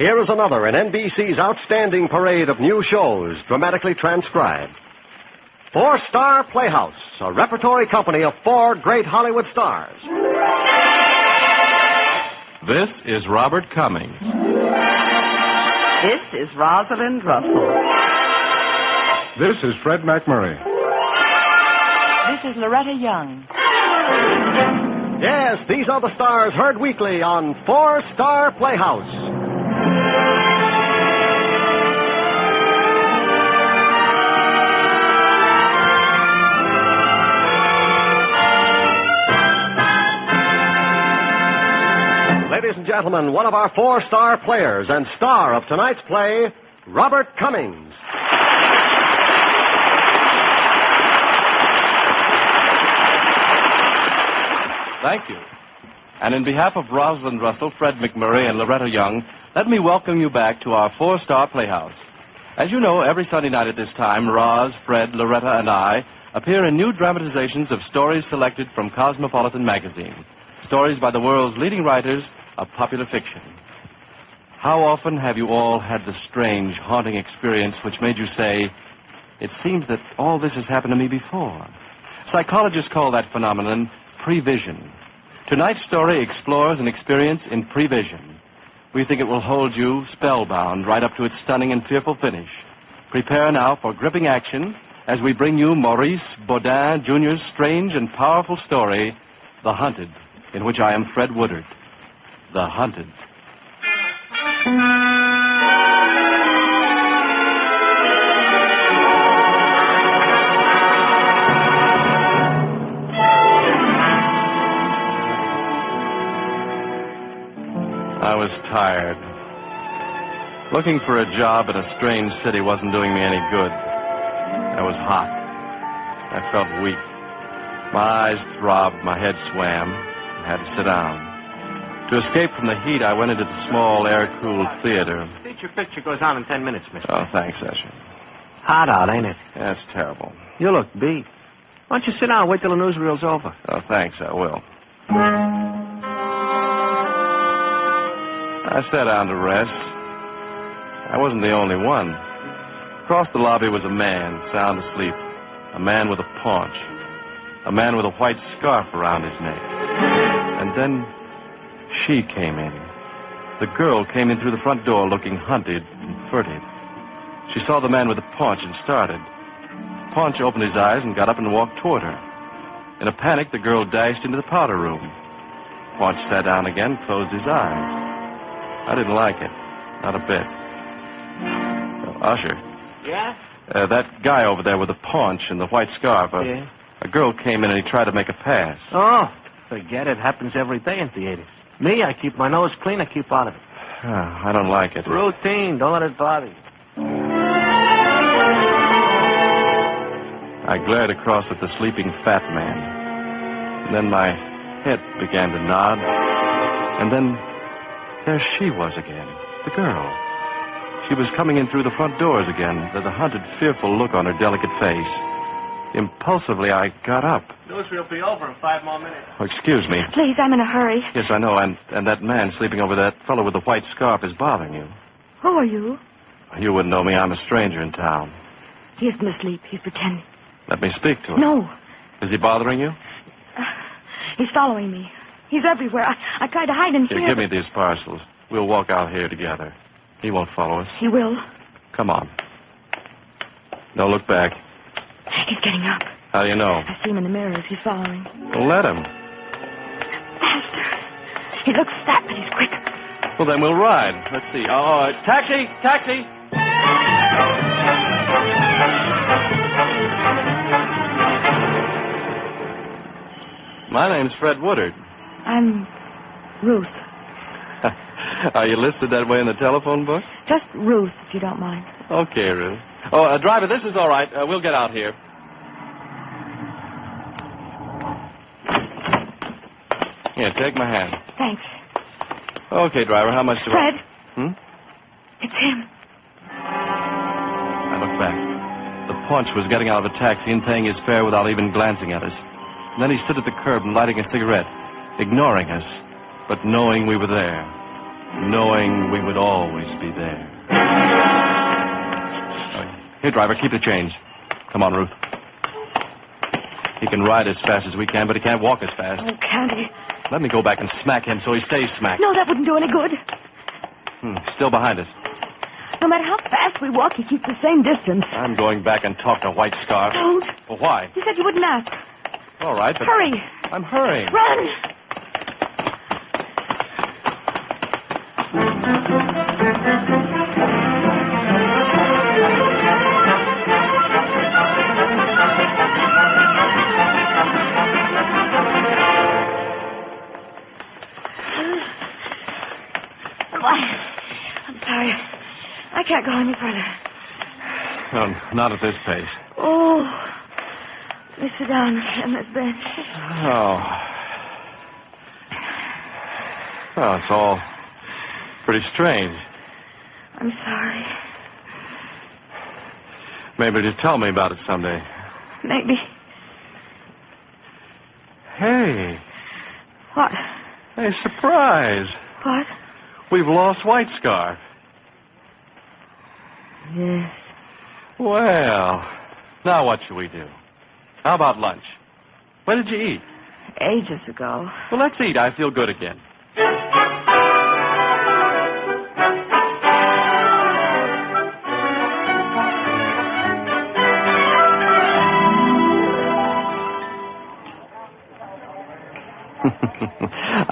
Here is another in NBC's outstanding parade of new shows, dramatically transcribed. Star Playhouse, a repertory company of 4 great Hollywood stars. This is Robert Cummings. This is Rosalind Russell. This is Fred McMurray. This is Loretta Young. Yes, these are the stars heard weekly on Star Playhouse. Ladies and gentlemen, one of our 4-star players and star of tonight's play, Robert Cummings. Thank you. And in behalf of Rosalind Russell, Fred McMurray, and Loretta Young, let me welcome you back to our 4-star Playhouse. As you know, every Sunday night at this time, Roz, Fred, Loretta, and I appear in new dramatizations of stories selected from Cosmopolitan magazine. Stories by the world's leading writers of popular fiction. How often have you all had the strange, haunting experience which made you say, "It seems that all this has happened to me before"? Psychologists call that phenomenon prevision. Tonight's story explores an experience in prevision. We think it will hold you spellbound right up to its stunning and fearful finish. Prepare now for gripping action as we bring you Maurice Baudin Jr.'s strange and powerful story, The Hunted, in which I am Fred Woodard. The Hunted. I was tired. Looking for a job in a strange city wasn't doing me any good. I was hot. I felt weak. My eyes throbbed, my head swam. I had to sit down. To escape from the heat, I went into the small, air-cooled theater. Feature picture goes on in 10 minutes, mister. Oh, thanks, Escher. Hot out, ain't it? That's terrible. You look beat. Why don't you sit down and wait till the newsreel's over? Oh, thanks, I will. I sat down to rest. I wasn't the only one. Across the lobby was a man, sound asleep. A man with a paunch. A man with a white scarf around his neck. And then she came in. The girl came in through the front door looking hunted and furtive. She saw the man with the paunch and started. Paunch opened his eyes and got up and walked toward her. In a panic, the girl dashed into the powder room. Paunch sat down again, closed his eyes. I didn't like it. Not a bit. Usher. Yeah? That guy over there with the paunch and the white scarf. Yeah? A girl came in and he tried to make a pass. Oh, forget it. Happens every day in theaters. Me, I keep my nose clean. I keep out of it. I don't like it. Routine. Don't let it bother you. I glared across at the sleeping fat man. And then my head began to nod. And then there she was again, the girl. She was coming in through the front doors again, with a hunted, fearful look on her delicate face. Impulsively, I got up. Newsreel will be over in 5 more minutes. Oh, excuse me. Please, I'm in a hurry. Yes, I know, and that man sleeping over that fellow with the white scarf is bothering you. Who are you? You wouldn't know me. I'm a stranger in town. He isn't asleep. He's pretending. Let me speak to him. No. Is he bothering you? He's following me. He's everywhere. I tried to hide in here. Here, give me these parcels. We'll walk out here together. He won't follow us. He will. Come on. Don't look back. He's getting up. How do you know? I see him in the mirror as he's following. Well, let him. Faster. He looks fat, but he's quick. Well, then we'll ride. Let's see. Oh, taxi! Taxi! My name's Fred Woodard. I'm Ruth. Are you listed that way in the telephone book? Just Ruth, if you don't mind. Okay, Ruth. Oh, driver, this is all right. We'll get out here. Here, take my hand. Thanks. Okay, driver, how much do Fred. It's him. I looked back. The paunch was getting out of a taxi and paying his fare without even glancing at us. And then he stood at the curb and lighting a cigarette, ignoring us, but knowing we were there. knowing we would always be there. Here, driver, keep the change. Come on, Ruth. He can ride as fast as we can, but he can't walk as fast. Oh, can't he? Let me go back and smack him so he stays smacked. No, that wouldn't do any good. Still behind us. No matter how fast we walk, he keeps the same distance. I'm going back and talk to White Scarf. Don't. Well, why? You said you wouldn't ask. All right, but... Hurry. I'm hurrying. Run! I'm sorry. I can't go any further. No, not at this pace. Oh. Let me sit down on this bench. Oh, it's all pretty strange. I'm sorry. Maybe just tell me about it someday. Maybe. Hey. What? Hey, surprise. What? We've lost White Scarf. Yes. Well, now what should we do? How about lunch? When did you eat? Ages ago. Well, let's eat. I feel good again.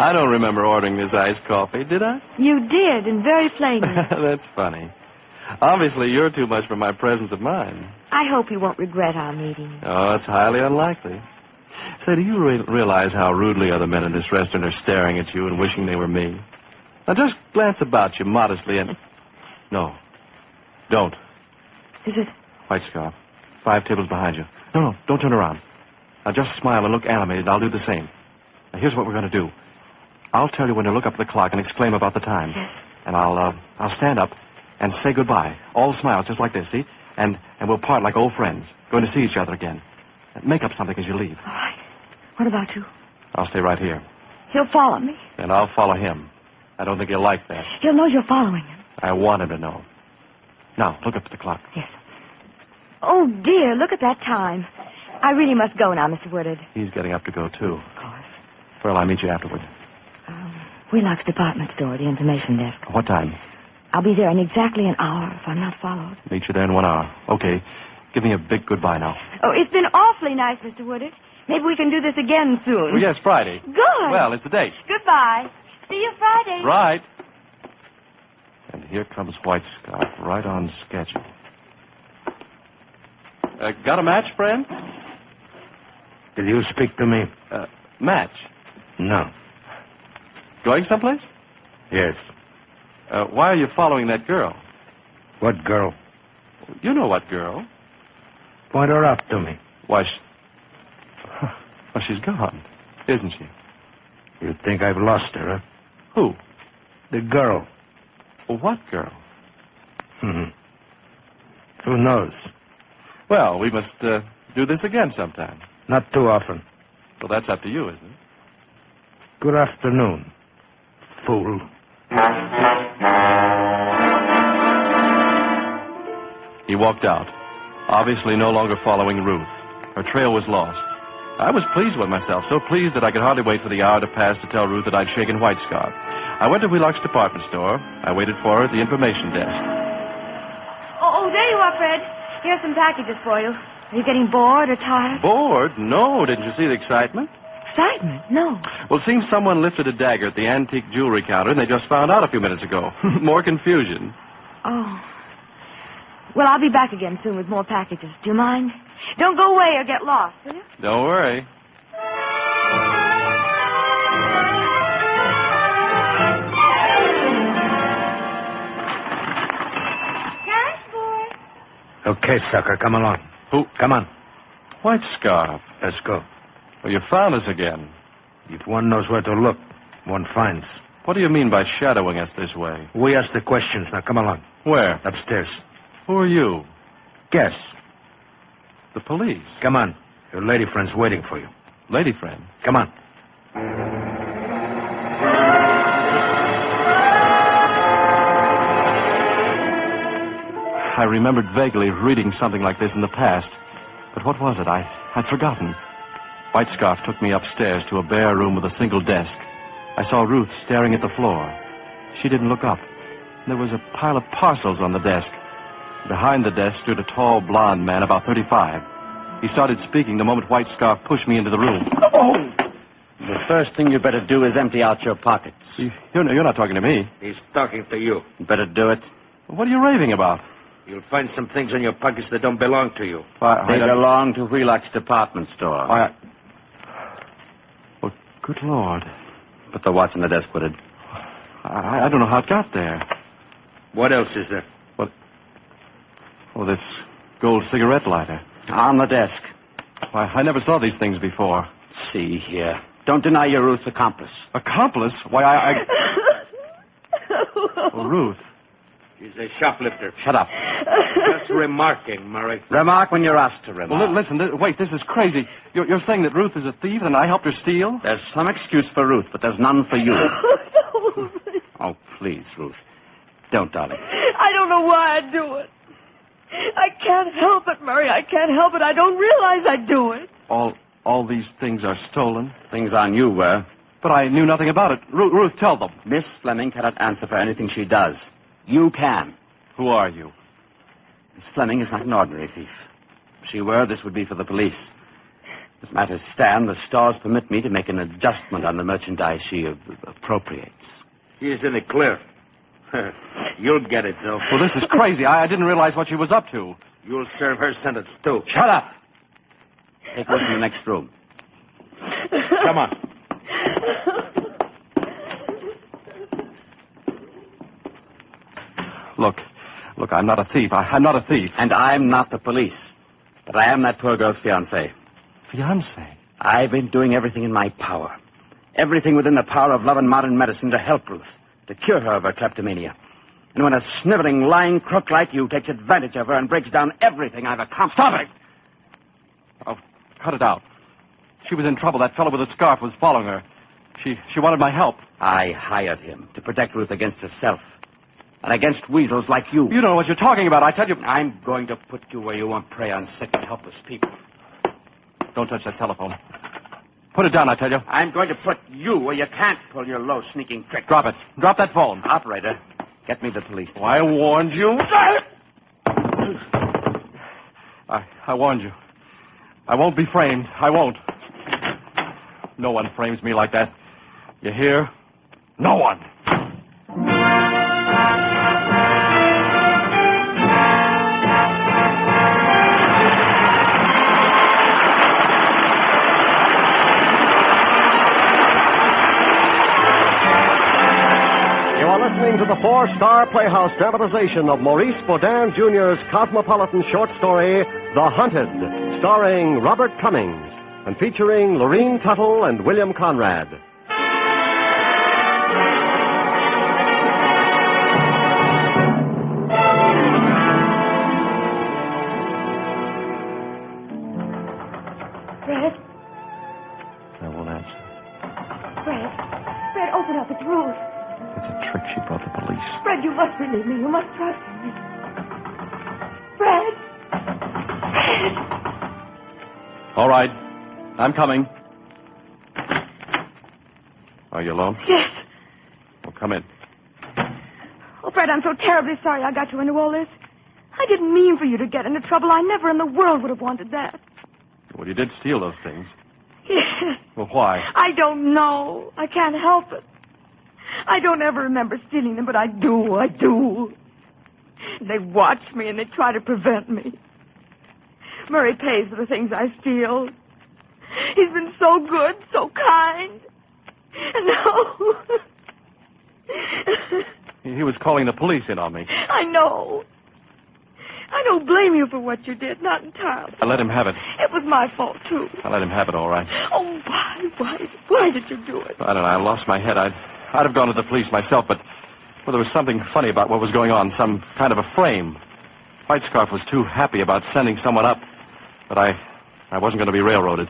I don't remember ordering this iced coffee, did I? You did, and very flaky. That's funny. Obviously, you're too much for my presence of mind. I hope you won't regret our meeting. Oh, it's highly unlikely. Say, do you realize how rudely other men in this restaurant are staring at you and wishing they were me? Now, just glance about you modestly and... No. Don't. Is it? White Scarf. 5 tables behind you. No, don't turn around. Now, just smile and look animated. I'll do the same. Now, here's what we're going to do. I'll tell you when to look up at the clock and exclaim about the time. Yes. And I'll stand up and say goodbye. All smiles, just like this, see? And we'll part like old friends, going to see each other again. Make up something as you leave. All right. What about you? I'll stay right here. He'll follow me. And I'll follow him. I don't think he'll like that. He'll know you're following him. I want him to know. Now, look up at the clock. Yes. Oh, dear, look at that time. I really must go now, Mr. Woodard. He's getting up to go, too. Of course. Well, I'll meet you afterward. Wheelock's department store, the information desk. What time? I'll be there in exactly an hour if I'm not followed. Meet you there in 1 hour. Okay. Give me a big goodbye now. Oh, it's been awfully nice, Mr. Woodard. Maybe we can do this again soon. Well, yes, Friday. Good. Well, it's the date. Goodbye. See you Friday. Right. And here comes White Scarf, right on schedule. Got a match, friend? Did you speak to me? Match? No. Going someplace? Yes. Why are you following that girl? What girl? You know what girl. Point her out to me. Why, well, she's gone, isn't she? You think I've lost her, huh? Who? The girl. Well, what girl? Who knows? Well, we must do this again sometime. Not too often. Well, that's up to you, isn't it? Good afternoon, fool. He walked out, obviously no longer following Ruth. Her trail was lost. I was pleased with myself, so pleased that I could hardly wait for the hour to pass to tell Ruth that I'd shaken White Scarf. I went to Wheelock's department store. I waited for her at the information desk. Oh, there you are, Fred. Here's some packages for you. Are you getting bored or tired? Bored? No. Didn't you see the excitement? Excitement? No. Well, it seems someone lifted a dagger at the antique jewelry counter, and they just found out a few minutes ago. More confusion. Oh. Well, I'll be back again soon with more packages. Do you mind? Don't go away or get lost, will you? Don't worry. Okay, sucker, come along. Who? Come on. White Scarf. Let's go. Well, you found us again. If one knows where to look, one finds. What do you mean by shadowing us this way? We ask the questions. Now, come along. Where? Upstairs. Who are you? Guess. The police. Come on. Your lady friend's waiting for you. Lady friend. Come on. I remembered vaguely reading something like this in the past. But what was it? I'd forgotten. White Scarf took me upstairs to a bare room with a single desk. I saw Ruth staring at the floor. She didn't look up. There was a pile of parcels on the desk. Behind the desk stood a tall, blond man, about 35. He started speaking the moment White Scarf pushed me into the room. Oh! The first thing you better do is empty out your pockets. You're not talking to me. He's talking to you. Better do it. What are you raving about? You'll find some things in your pockets that don't belong to you. They belong to Wheelock's department store. Oh, good Lord. Put the watch on the desk, put it. I don't know how it got there. What else is there? What? Oh, this gold cigarette lighter. On the desk. I never saw these things before. See here. Don't deny you're Ruth's accomplice. Accomplice? Why, Oh, Ruth. She's a shoplifter. Shut up. Just remarking, Murray. Remark when you're asked to remark. Well, listen, wait, this is crazy. You're saying that Ruth is a thief and I helped her steal? There's some excuse for Ruth, but there's none for you. Oh, please, Ruth. Don't, darling. I don't know why I do it. I can't help it, Murray. I can't help it. I don't realize I do it. All these things are stolen? Things on you were. But I knew nothing about it. Ruth, tell them. Miss Fleming cannot answer for anything she does. You can. Who are you? Miss Fleming is not an ordinary thief. If she were, this would be for the police. As matters stand, the stores permit me to make an adjustment on the merchandise she appropriates. She is in the clear. You'll get it, though. Well, this is crazy. I didn't realize what she was up to. You'll serve her sentence, too. Shut up! Take her to the next room. Come on. Look, I'm not a thief. I'm not a thief. And I'm not the police. But I am that poor girl's fiancé. Fiancé? I've been doing everything in my power. Everything within the power of love and modern medicine to help Ruth, to cure her of her kleptomania. And when a sniveling, lying crook like you takes advantage of her and breaks down everything I've accomplished... Stop it! Oh, cut it out. She was in trouble. That fellow with the scarf was following her. She wanted my help. I hired him to protect Ruth against herself. And against weasels like you. You don't know what you're talking about. I tell you... I'm going to put you where you won't prey on sick and helpless people. Don't touch that telephone. Put it down, I tell you. I'm going to put you where you can't pull your low, sneaking trick. Drop it. Drop that phone. Operator, get me the police. Oh, I warned you. I warned you. I won't be framed. I won't. No one frames me like that. You hear? No one. Listening to the 4-Star Playhouse dramatization of Maurice Bodin Jr.'s cosmopolitan short story, The Hunted, starring Robert Cummings and featuring Lorene Tuttle and William Conrad. Fred? I won't answer. Fred, open up. It's Ruth. It's a trick. She brought the police. Fred, you must believe me. You must trust me. Fred! All right. I'm coming. Are you alone? Yes. Well, come in. Oh, Fred, I'm so terribly sorry I got you into all this. I didn't mean for you to get into trouble. I never in the world would have wanted that. Well, you did steal those things. Yes. Well, why? I don't know. I can't help it. I don't ever remember stealing them, but I do. They watch me and they try to prevent me. Murray pays for the things I steal. He's been so good, so kind. And now... He was calling the police in on me. I know. I don't blame you for what you did, not entirely. I let him have it. It was my fault, too. I let him have it, all right. Oh, why did you do it? I don't know. I lost my head. I'd have gone to the police myself, but there was something funny about what was going on, some kind of a frame. White Scarf was too happy about sending someone up, but I wasn't going to be railroaded.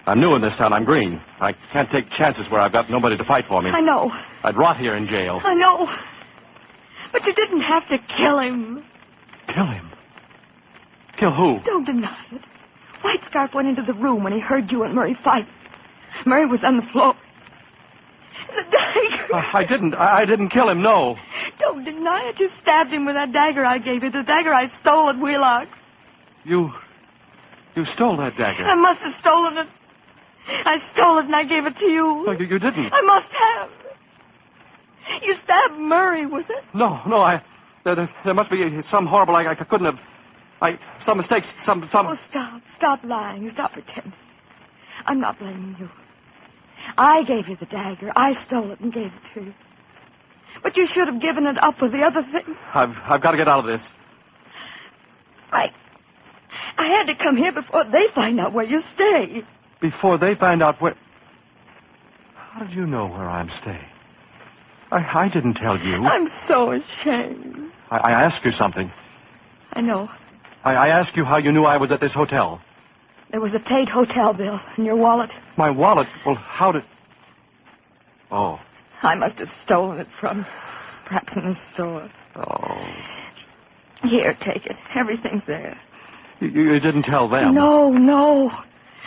I'm new in this town. I'm green. I can't take chances where I've got nobody to fight for me. I know. I'd rot here in jail. I know. But you didn't have to kill him. Kill him? Kill who? Don't deny it. White Scarf went into the room when he heard you and Murray fight. Murray was on the floor. The dagger. I didn't kill him, no. Don't deny it. You stabbed him with that dagger I gave you. The dagger I stole at Wheelock's. You stole that dagger. I must have stolen it. I stole it and I gave it to you. No, you didn't. I must have. You stabbed Murray, was it? No, there must be some horrible, I couldn't have, some mistakes, some... Oh, stop lying, stop pretending. I'm not blaming you. I gave you the dagger. I stole it and gave it to you. But you should have given it up for the other thing. I've got to get out of this. I had to come here before they find out where you stay. Before they find out where... How did you know where I'm staying? I didn't tell you. I'm so ashamed. I asked you something. I know. I asked you how you knew I was at this hotel. There was a paid hotel bill in your wallet. My wallet? Well, how did... Oh. I must have stolen it from... perhaps in the store. Oh. Here, take it. Everything's there. You didn't tell them? No.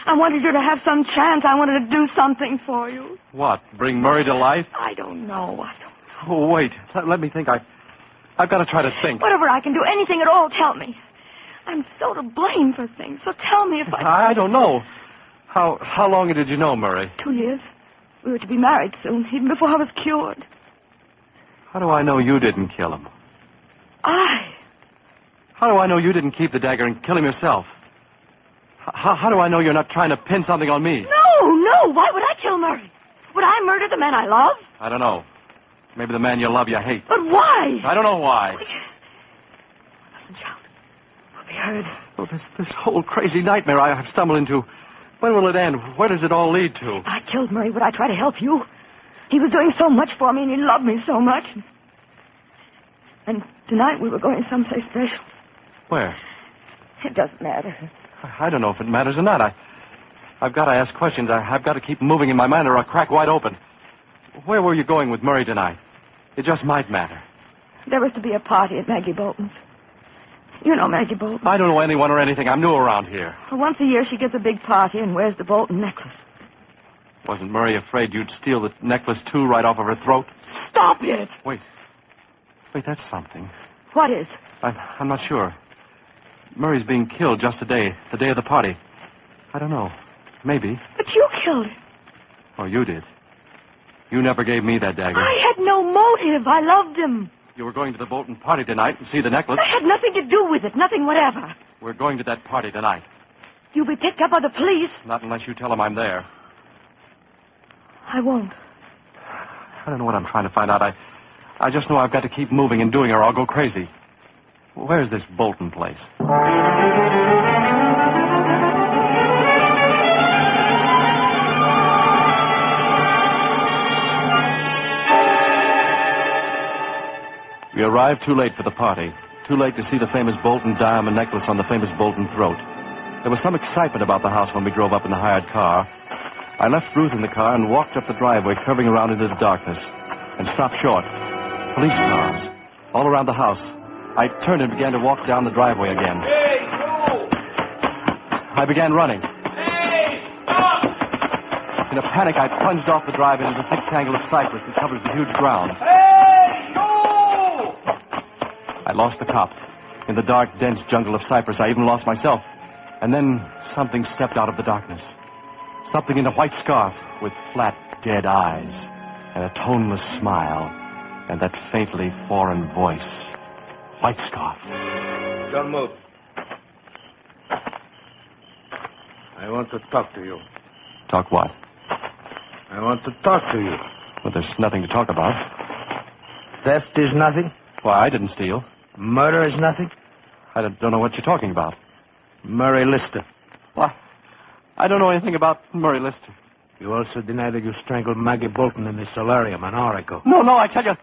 I wanted you to have some chance. I wanted to do something for you. What? Bring Murray to life? I don't know. Oh, wait. Let me think. I've got to try to think. Whatever I can do, anything at all, tell me. I'm so to blame for things, so tell me if I don't know. How long did you know Murray? 2 years. We were to be married soon, even before I was cured. How do I know you didn't kill him? How do I know you didn't keep the dagger and kill him yourself? How do I know you're not trying to pin something on me? No. Why would I kill Murray? Would I murder the man I love? I don't know. Maybe the man you love you hate. But why? I don't know why. Listen, shout. We'll be heard. Oh, this whole crazy nightmare I have stumbled into. When will it end? Where does it all lead to? If I killed Murray, would I try to help you? He was doing so much for me, and he loved me so much. And tonight we were going someplace special. Where? It doesn't matter. I don't know if it matters or not. I've got to ask questions. I've got to keep moving in my mind or I'll crack wide open. Where were you going with Murray tonight? It just might matter. There was to be a party at Maggie Bolton's. You know Maggie Bolton. I don't know anyone or anything. I'm new around here. Well, once a year she gives a big party and wears the Bolton necklace. Wasn't Murray afraid you'd steal the necklace, too, right off of her throat? Stop it! Wait, that's something. What is? I'm not sure. Murray's being killed just today, the day of the party. I don't know. Maybe. But you killed him. Oh, you did. You never gave me that dagger. I had no motive. I loved him. You were going to the Bolton party tonight and see the necklace. I had nothing to do with it. Nothing whatever. We're going to that party tonight. You'll be picked up by the police. Not unless you tell them I'm there. I won't. I don't know what I'm trying to find out. I just know I've got to keep moving and doing or I'll go crazy. Where's this Bolton place? We arrived too late for the party. Too late to see the famous Bolton diamond necklace on the famous Bolton throat. There was some excitement about the house when we drove up in the hired car. I left Ruth in the car and walked up the driveway, curving around into the darkness, and stopped short. Police cars all around the house. I turned and began to walk down the driveway again. Hey, no! I began running. Hey, stop! In a panic, I plunged off the drive into the thick tangle of cypress that covers the huge grounds. Hey, no! I lost the cop. In the dark, dense jungle of cypress, I even lost myself. And then something stepped out of the darkness. Something in a white scarf with flat, dead eyes and a toneless smile and that faintly foreign voice. White scarf. Don't move. I want to talk to you. Talk what? I want to talk to you. Well, there's nothing to talk about. Theft is nothing. Why, I didn't steal. Murder is nothing. I don't know what you're talking about. Murray Lister. Why, I don't know anything about Murray Lister. You also deny that you strangled Maggie Bolton in the solarium an hour ago. No, I tell you,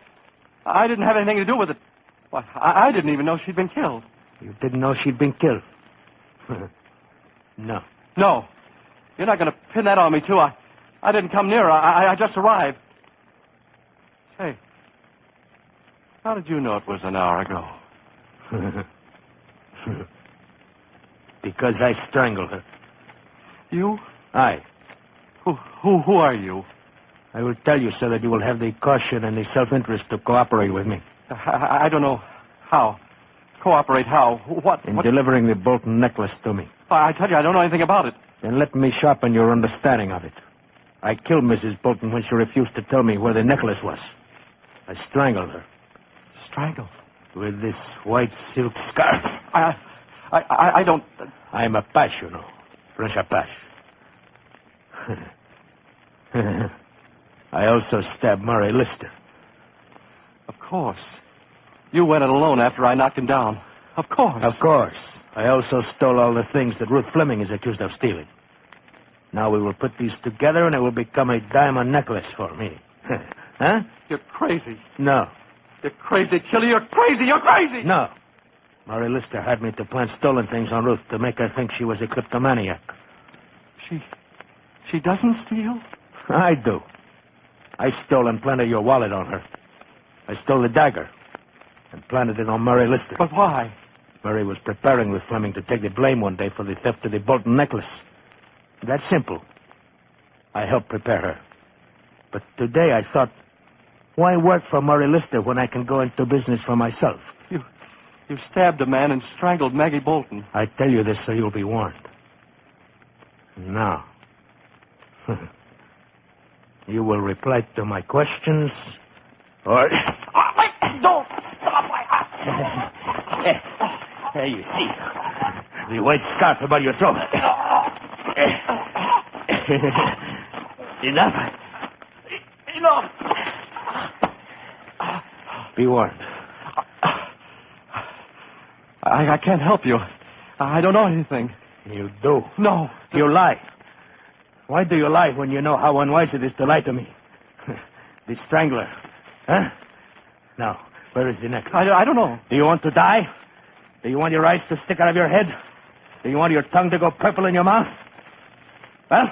I didn't have anything to do with it. Why, I didn't even know she'd been killed. You didn't know she'd been killed? No. No. You're not going to pin that on me, too. I didn't come near her. I just arrived. Say, how did you know it was an hour ago? Because I strangled her. You? Aye. Who are you? I will tell you so that you will have the caution and the self-interest to cooperate with me. I don't know. How? Cooperate how? What? In delivering the Bolton necklace to me. I tell you, I don't know anything about it. Then let me sharpen your understanding of it. I killed Mrs. Bolton when she refused to tell me where the necklace was. I strangled her. Strangled? With this white silk scarf. I don't... I'm Apache, you know. French Apache. I also stabbed Murray Lister. Of course. You went it alone after I knocked him down. Of course. Of course. I also stole all the things that Ruth Fleming is accused of stealing. Now we will put these together and it will become a diamond necklace for me. Huh? You're crazy. No. You're crazy, Chili. You're crazy. You're crazy. No. Murray Lister had me to plant stolen things on Ruth to make her think she was a kleptomaniac. She doesn't steal? I do. I stole and planted your wallet on her. I stole the dagger and planted it on Murray Lister. But why? Murray was preparing with Fleming to take the blame one day for the theft of the Bolton necklace. That's simple. I helped prepare her. But today I thought, why work for Murray Lister when I can go into business for myself? You stabbed a man and strangled Maggie Bolton. I tell you this so you'll be warned. Now, you will reply to my questions, or... Don't! There you see. The white scarf about your throat. Enough. Enough! Be warned. I can't help you. I don't know anything. You do. No. You lie. Why do you lie when you know how unwise it is to lie to me? The strangler. Huh? Now, where is the necklace? I don't know. Do you want to die? Do you want your eyes to stick out of your head? Do you want your tongue to go purple in your mouth? Well,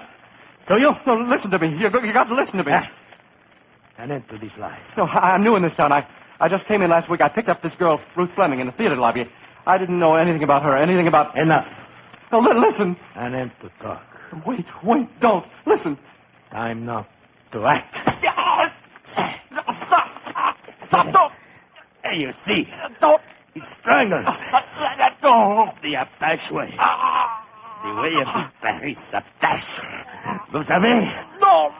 do you? No, listen to me. You got to listen to me. An end to these lies. No, I'm new in this town. I just came in last week. I picked up this girl, Ruth Fleming, in the theater lobby. I didn't know anything about her, anything about... Enough. No, listen. An end to talk. Wait, don't. Listen. Time now to act. Stop, don't. There you see. Don't. He's strangled. Let go. The Apache way. The way of the Paris Apache. Vous savez? No.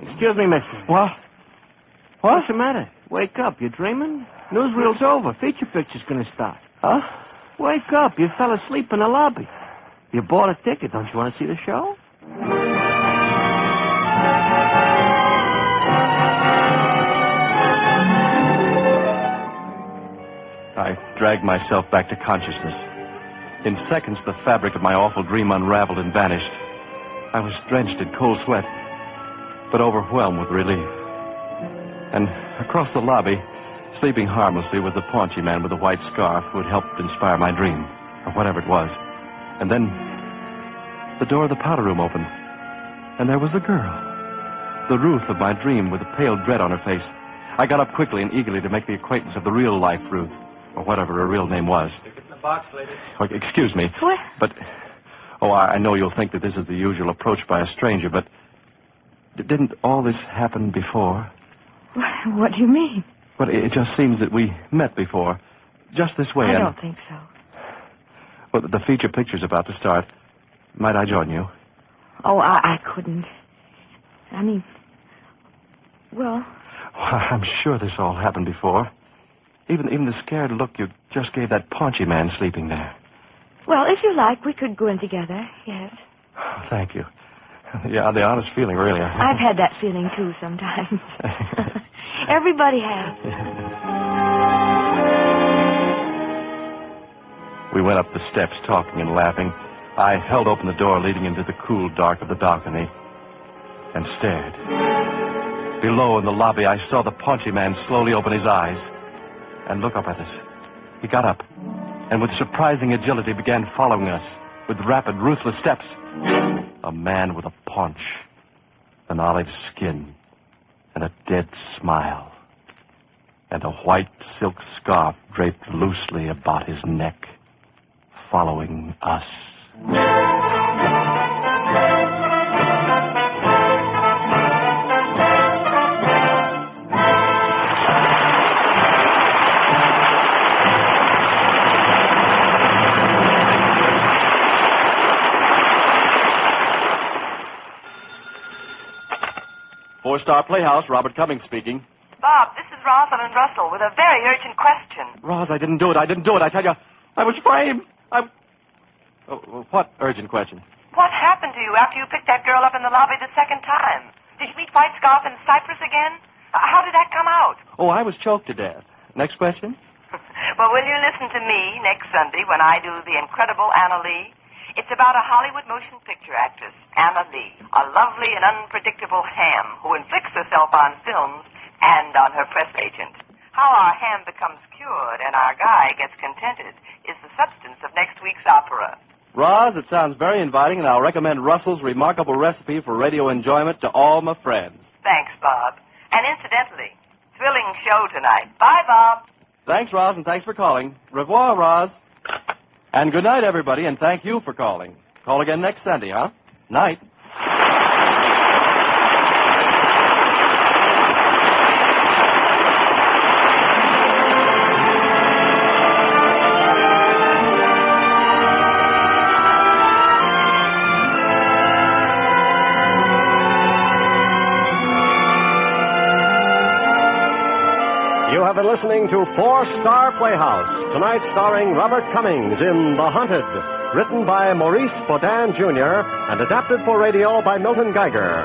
Excuse me, mister. What? What's the matter? Wake up. You dreaming? Newsreel's over. Feature picture's going to start. Huh? Wake up. You fell asleep in the lobby. You bought a ticket. Don't you want to see the show? I dragged myself back to consciousness. In seconds, the fabric of my awful dream unraveled and vanished. I was drenched in cold sweat, but overwhelmed with relief. And across the lobby, sleeping harmlessly, was the paunchy man with the white scarf who had helped inspire my dream, or whatever it was. And then the door of the powder room opened, and there was the girl, the Ruth of my dream, with a pale dread on her face. I got up quickly and eagerly to make the acquaintance of the real-life Ruth, or whatever her real name was. Get in the box, lady. Oh, excuse me. What? But, I know you'll think that this is the usual approach by a stranger, but didn't all this happen before? What do you mean? Well, it just seems that we met before, just this way. I don't think so. Well, the feature picture's about to start. Might I join you? Oh, I couldn't. I mean, well... I'm sure this all happened before. Even the scared look you just gave that paunchy man sleeping there. Well, if you like, we could go in together, yes. Oh, thank you. Yeah, the honest feeling, really. I've had that feeling, too, sometimes. Everybody has. We went up the steps, talking and laughing. I held open the door leading into the cool dark of the balcony. and stared. Below in the lobby, I saw the paunchy man slowly open his eyes and look up at us. He got up and with surprising agility began following us with rapid, ruthless steps. A man with a paunch, an olive skin, and a dead smile, and a white silk scarf draped loosely about his neck, following us. Star Playhouse, Robert Cummings speaking. Bob, this is Rosalind Russell with a very urgent question. Roz, I didn't do it. I tell you, I was framed. What urgent question? What happened to you after you picked that girl up in the lobby the second time? Did you meet White Scarf in Cyprus again? How did that come out? Oh, I was choked to death. Next question? Well, will you listen to me next Sunday when I do The Incredible Anna Lee? It's about a Hollywood motion picture actress, Anna Lee, a lovely and unpredictable ham who inflicts herself on films and on her press agent. How our ham becomes cured and our guy gets contented is the substance of next week's opera. Roz, it sounds very inviting, and I'll recommend Russell's remarkable recipe for radio enjoyment to all my friends. Thanks, Bob. And incidentally, thrilling show tonight. Bye, Bob. Thanks, Roz, and thanks for calling. Au revoir, Roz. And good night, everybody, and thank you for calling. Call again next Sunday, huh? Night. You have been listening to Star Playhouse, tonight starring Robert Cummings in The Hunted, written by Maurice Boudin, Jr., and adapted for radio by Milton Geiger.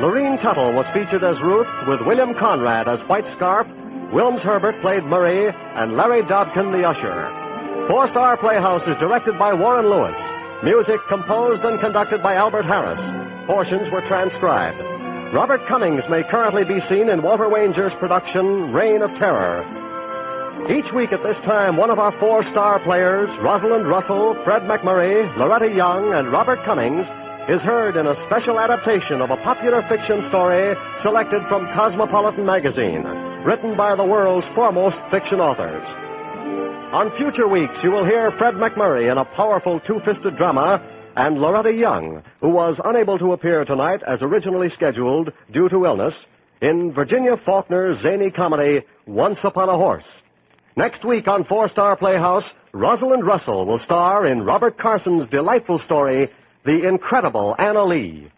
Lorene Tuttle was featured as Ruth, with William Conrad as White Scarf, Wilms Herbert played Murray, and Larry Dobkin the usher. Star Playhouse is directed by Warren Lewis. Music composed and conducted by Albert Harris. Portions were transcribed. Robert Cummings may currently be seen in Walter Wanger's production, Reign of Terror. Each week at this time, one of our 4 star players, Rosalind Russell, Fred McMurray, Loretta Young, and Robert Cummings, is heard in a special adaptation of a popular fiction story selected from Cosmopolitan magazine, written by the world's foremost fiction authors. On future weeks, you will hear Fred McMurray in a powerful two-fisted drama, and Loretta Young, who was unable to appear tonight as originally scheduled due to illness, in Virginia Faulkner's zany comedy, Once Upon a Horse. Next week on 4-Star Playhouse, Rosalind Russell will star in Robert Carson's delightful story, The Incredible Anna Lee.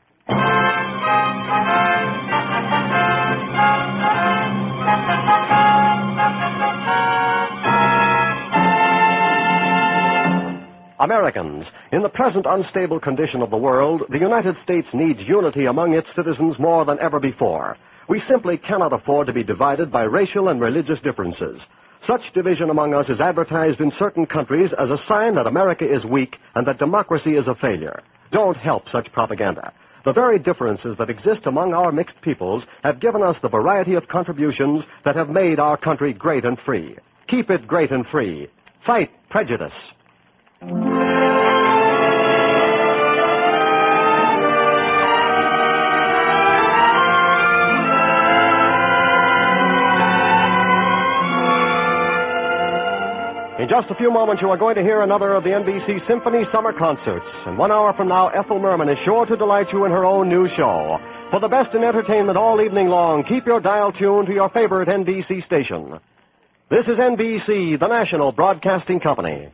Americans, in the present unstable condition of the world, the United States needs unity among its citizens more than ever before. We simply cannot afford to be divided by racial and religious differences. Such division among us is advertised in certain countries as a sign that America is weak and that democracy is a failure. Don't help such propaganda. The very differences that exist among our mixed peoples have given us the variety of contributions that have made our country great and free. Keep it great and free. Fight prejudice. In just a few moments, you are going to hear another of the NBC Symphony Summer Concerts. And 1 hour from now, Ethel Merman is sure to delight you in her own new show. For the best in entertainment all evening long, keep your dial tuned to your favorite NBC station. This is NBC, the national broadcasting company.